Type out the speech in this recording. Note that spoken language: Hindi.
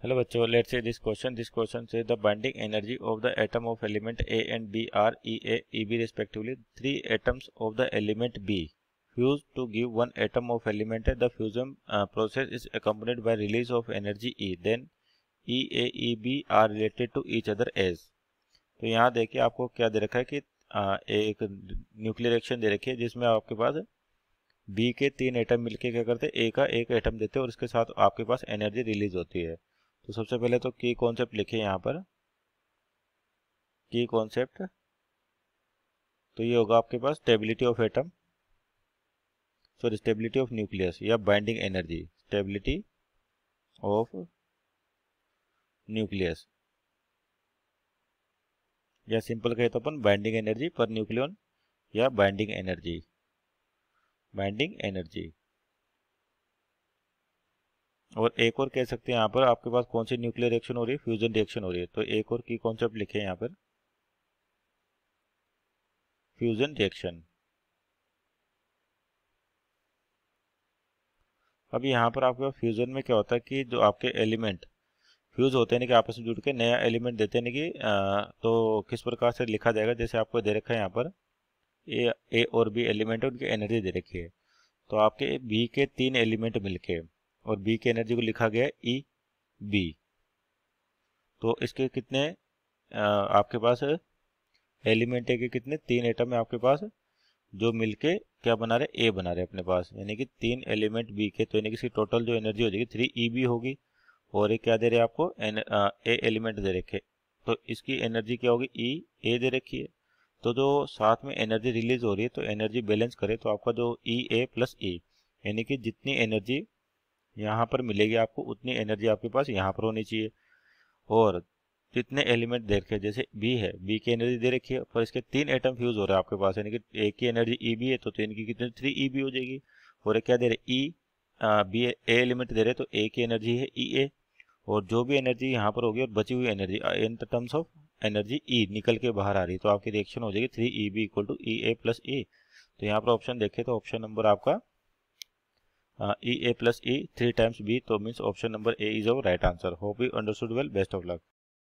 Hello बच्चों, let's say this question. This question says the binding energy of the atom of element A and B are EA, EB respectively. Three atoms of the element B fuse to give one atom of element A. The fusion process is accompanied by release of energy E. Then EA, EB are related to each other as. तो यहाँ देखिए आपको क्या दे रखा है कि एक न्यूक्लियर रिएक्शन दे रखी है जिसमें आपके पास बी के तीन एटम मिलके क्या करते हैं, ए का एक एटम देते हैं और इसके साथ आपके पास एनर्जी रिलीज होती है। तो सबसे पहले तो की कॉन्सेप्ट लिखे यहाँ पर, की कॉन्सेप्ट तो ये होगा आपके पास stability of atom, sorry stability of nucleus या binding energy, stability of nucleus या सिंपल कहे तो अपन बाइंडिंग एनर्जी पर न्यूक्लियन या बाइंडिंग एनर्जी, बाइंडिंग एनर्जी। और एक और कह सकते हैं यहाँ पर आपके पास कौन सी न्यूक्लियर रिएक्शन हो रही है, फ्यूजन रिएक्शन हो रही है। तो एक और की कॉन्सेप्ट लिखे यहाँ पर, फ्यूजन रिएक्शन। अब यहाँ पर आपके पास फ्यूजन में क्या होता है कि जो आपके एलिमेंट फ्यूज होते हैं कि आपस में जुड़ के नया एलिमेंट देते हैं कि तो किस प्रकार से लिखा जाएगा, जैसे आपको दे रखा है यहाँ पर ए और बी एलिमेंट है, उनकी एनर्जी दे रखी है। तो आपके बी के तीन एलिमेंट मिलके और बी की एनर्जी को लिखा गया है ई बी। तो इसके कितने आपके पास एलिमेंट है कि कितने, तीन एटम है आपके पास जो मिलके क्या बना रहे, ए बना रहे अपने पास, यानी कि तीन एलिमेंट बी के। तो यानी कि इसकी टोटल जो एनर्जी हो जाएगी 3 EB होगी। और एक क्या दे रहे हैं आपको, ए एलिमेंट दे रखे, तो इसकी एनर्जी क्या होगी, ई ए दे रखी है। तो जो साथ में एनर्जी रिलीज हो रही है तो एनर्जी बैलेंस करे तो आपका जो ई ए प्लस ई, यानी कि जितनी एनर्जी यहाँ पर मिलेगी आपको उतनी एनर्जी आपके पास यहाँ पर होनी चाहिए। और जितने एलिमेंट दे रखे, जैसे बी है, बी की एनर्जी दे रखी है पर इसके तीन एटम फ्यूज हो रहे हैं आपके पास, यानी कि ए की एनर्जी ई बी है तो तीन की कितनी 3 EB हो जाएगी। और एक क्या दे रहे, ई बी ए एलिमेंट दे रहे तो ए की एनर्जी है ई ए, और जो भी एनर्जी यहाँ पर होगी और बची हुई energy in terms of energy E निकल के बाहर आ रही, तो आपकी रिएक्शन हो जाएगी 3 EB equal to E A plus E. तो यहाँ पर ऑप्शन देखें तो ऑप्शन नंबर आपका E A plus E 3 times B, तो means option number A is our right answer. Hope you understood well, best of luck.